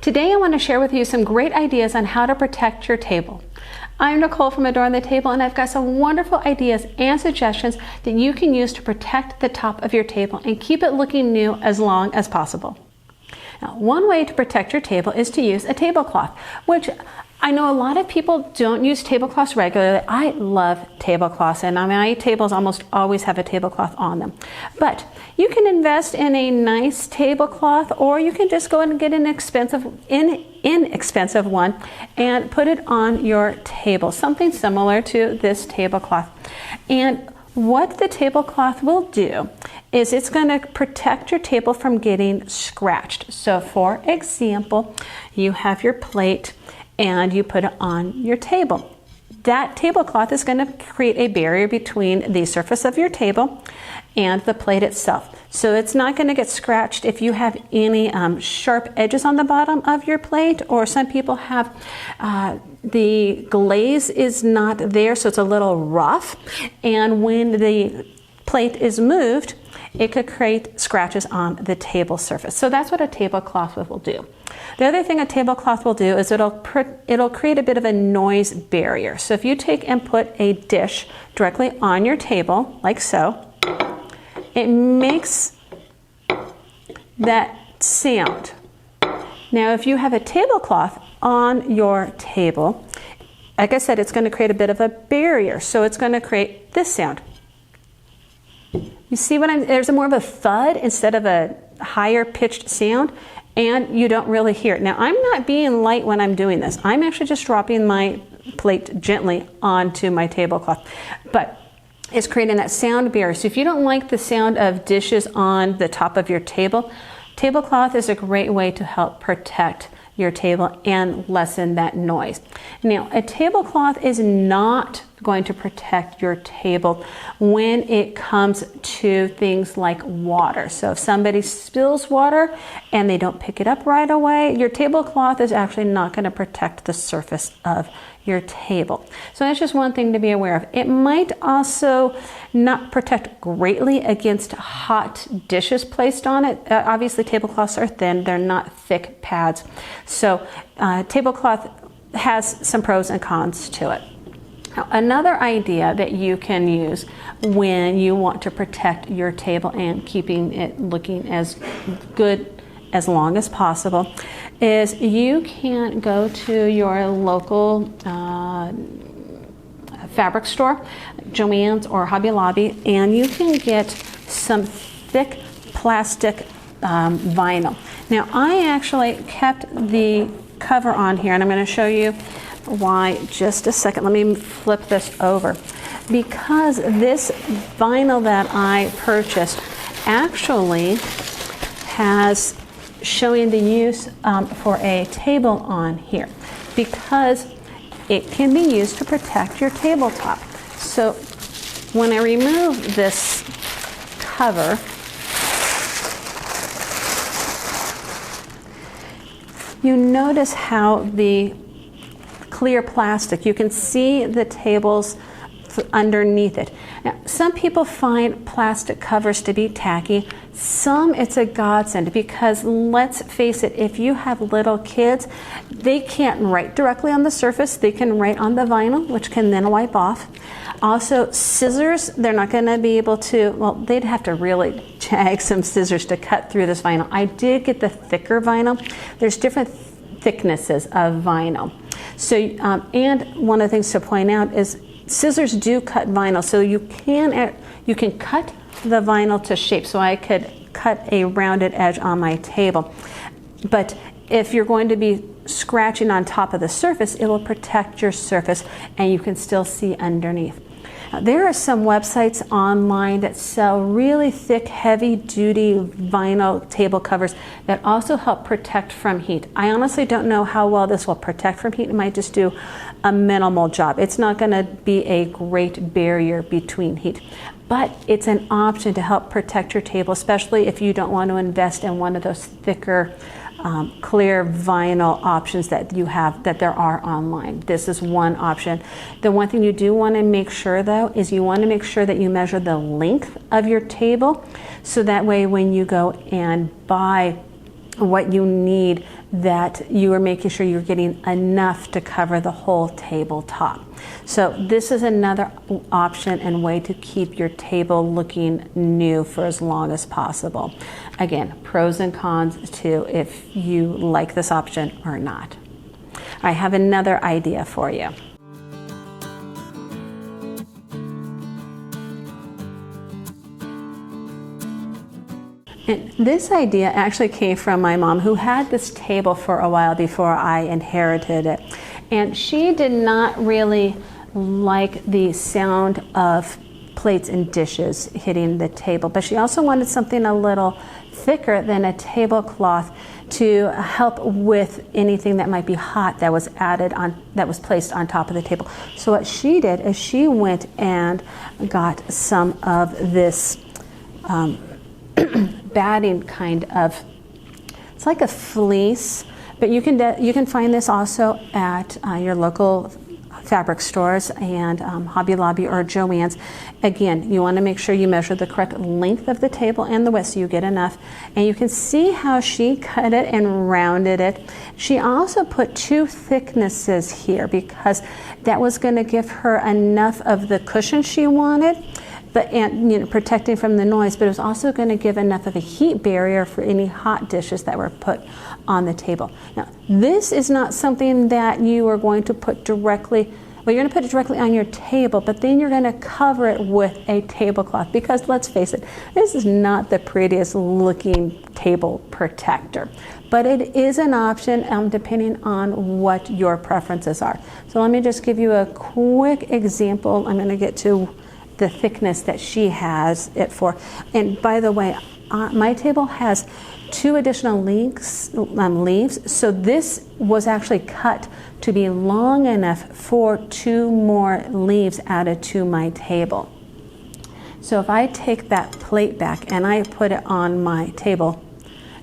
Today I want to share with you some great ideas on how to protect your table. I'm Nicole from Adorn the Table, and I've got some wonderful ideas and suggestions that you can use to protect the top of your table and keep it looking new as long as possible. Now, one way to protect your table is to use a tablecloth, which I know a lot of people don't use tablecloths regularly. I love tablecloths, and my tables almost always have a tablecloth on them. But you can invest in a nice tablecloth, or you can just go and get an inexpensive one and put it on your table, something similar to this tablecloth. And what the tablecloth will do is it's going to protect your table from getting scratched. So for example, you have your plate and you put it on your table. That tablecloth is going to create a barrier between the surface of your table and the plate itself. So it's not going to get scratched if you have any sharp edges on the bottom of your plate, or some people have the glaze is not there, so it's a little rough. And when the plate is moved, it could create scratches on the table surface. So that's what a tablecloth will do. The other thing a tablecloth will do is it'll create a bit of a noise barrier. So if you take and put a dish directly on your table, like so, it makes that sound. Now, if you have a tablecloth on your table, like I said, it's going to create a bit of a barrier. So it's going to create this sound. You see there's more of a thud instead of a higher pitched sound, and you don't really hear it. Now, I'm not being light when I'm doing this. I'm actually just dropping my plate gently onto my tablecloth, but it's creating that sound barrier. So if you don't like the sound of dishes on the top of your table, tablecloth is a great way to help protect your table and lessen that noise. Now, a tablecloth is not going to protect your table when it comes to things like water. So if somebody spills water and they don't pick it up right away, your tablecloth is actually not going to protect the surface of your table. So that's just one thing to be aware of. It might also not protect greatly against hot dishes placed on it. Obviously, tablecloths are thin, they're not thick pads. So tablecloth has some pros and cons to it. Now, another idea that you can use when you want to protect your table and keeping it looking as good as long as possible is you can go to your local fabric store, Joann's or Hobby Lobby, and you can get some thick plastic vinyl. Now, I actually kept the cover on here, and I'm going to show you why. Just a second. Let me flip this over. Because this vinyl that I purchased actually has showing the use for a table on here, because it can be used to protect your tabletop. So when I remove this cover, you notice how the clear plastic, you can see the tables underneath it. Now, some people find plastic covers to be tacky. Some it's a godsend, because let's face it, if you have little kids, they can't write directly on the surface. They can write on the vinyl, which can then wipe off. Also, scissors, they're not going to be able to, well, they'd have to really jag some scissors to cut through this vinyl. I did get the thicker vinyl. There's different thicknesses of vinyl. So, and one of the things to point out is scissors do cut vinyl, so you can cut the vinyl to shape. So I could cut a rounded edge on my table. But if you're going to be scratching on top of the surface, it will protect your surface and you can still see underneath. Now, there are some websites online that sell really thick, heavy-duty vinyl table covers that also help protect from heat. I honestly don't know how well this will protect from heat. It might just do a minimal job. It's not going to be a great barrier between heat, but it's an option to help protect your table, especially if you don't want to invest in one of those thicker clear vinyl options that there are online. This is one option. The one thing you do want to make sure, though, is you want to make sure that you measure the length of your table, so that way when you go and buy what you need, that you are making sure you're getting enough to cover the whole tabletop. So this is another option and way to keep your table looking new for as long as possible. Again, pros and cons to if you like this option or not. I have another idea for you. And this idea actually came from my mom, who had this table for a while before I inherited it. And she did not really like the sound of plates and dishes hitting the table, but she also wanted something a little thicker than a tablecloth to help with anything that might be hot that was placed on top of the table. So what she did is she went and got some of this batting kind of, it's like a fleece, but you can find this also at your local fabric stores and Hobby Lobby or Joann's. Again, you want to make sure you measure the correct length of the table and the width so you get enough. And you can see how she cut it and rounded it. She also put two thicknesses here because that was going to give her enough of the cushion she wanted, and protecting from the noise, but it was also going to give enough of a heat barrier for any hot dishes that were put on the table. Now, this is not something that you are going to put directly, well, you're going to put it directly on your table, but then you're going to cover it with a tablecloth because let's face it, this is not the prettiest looking table protector, but it is an option depending on what your preferences are. So let me just give you a quick example. I'm going to get to the thickness that she has it for. And by the way, my table has 2 additional leaves, so this was actually cut to be long enough for 2 more leaves added to my table. So if I take that plate back and I put it on my table,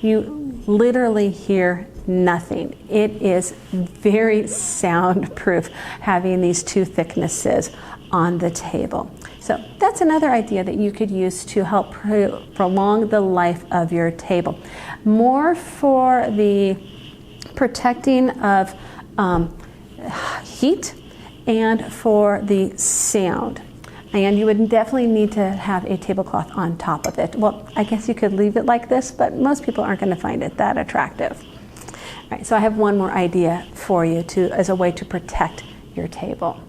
you literally hear nothing. It is very soundproof having these 2 thicknesses on the table. So that's another idea that you could use to help prolong the life of your table. More for the protecting of heat and for the sound. And you would definitely need to have a tablecloth on top of it. Well, I guess you could leave it like this, but most people aren't going to find it that attractive. All right, so I have one more idea for you as a way to protect your table.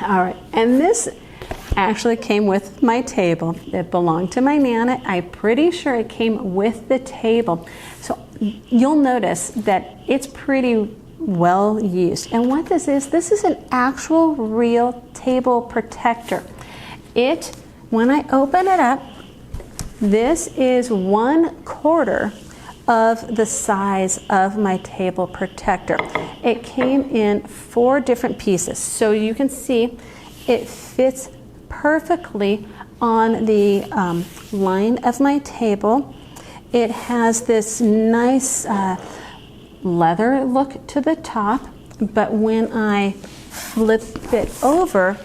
All right, and this actually came with my table. It belonged to my Nana. I'm pretty sure it came with the table. So you'll notice that it's pretty well used. And what this is an actual real table protector. When I open it up, this is 1/4 of the size of my table protector. It came in 4 different pieces, so you can see it fits perfectly on the line of my table. It has this nice leather look to the top, but when I flip it over,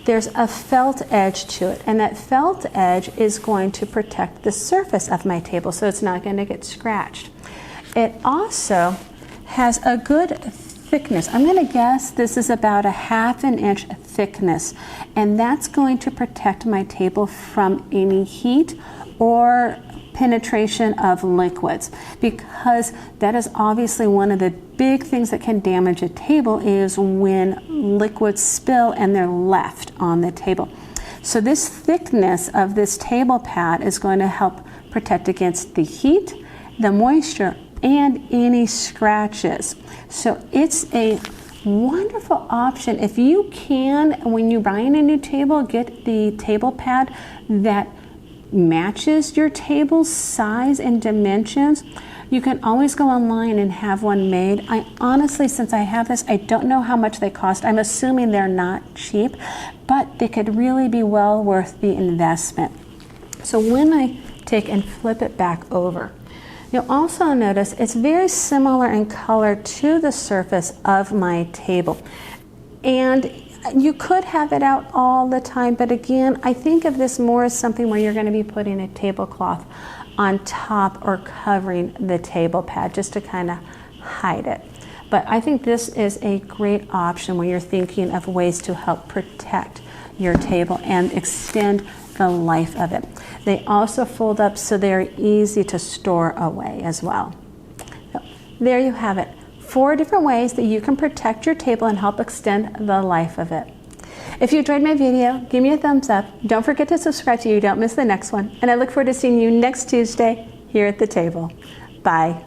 there's a felt edge to it, and that felt edge is going to protect the surface of my table so it's not going to get scratched. It also has a good thickness. I'm going to guess this is about a 1/2 inch thickness, and that's going to protect my table from any heat or penetration of liquids, because that is obviously one of the big things that can damage a table is when liquids spill and they're left on the table. So this thickness of this table pad is going to help protect against the heat, the moisture, and any scratches. So it's a wonderful option. If you can, when you're buying a new table, get the table pad that matches your table's size and dimensions. You can always go online and have one made. I honestly, since I have this, I don't know how much they cost. I'm assuming they're not cheap, but they could really be well worth the investment. So when I take and flip it back over, you'll also notice it's very similar in color to the surface of my table. And You could have it out all the time, but again, I think of this more as something where you're going to be putting a tablecloth on top or covering the table pad just to kind of hide it. But I think this is a great option when you're thinking of ways to help protect your table and extend the life of it. They also fold up so they're easy to store away as well. So there you have it. 4 different ways that you can protect your table and help extend the life of it. If you enjoyed my video, give me a thumbs up. Don't forget to subscribe so you don't miss the next one. And I look forward to seeing you next Tuesday here at the table. Bye.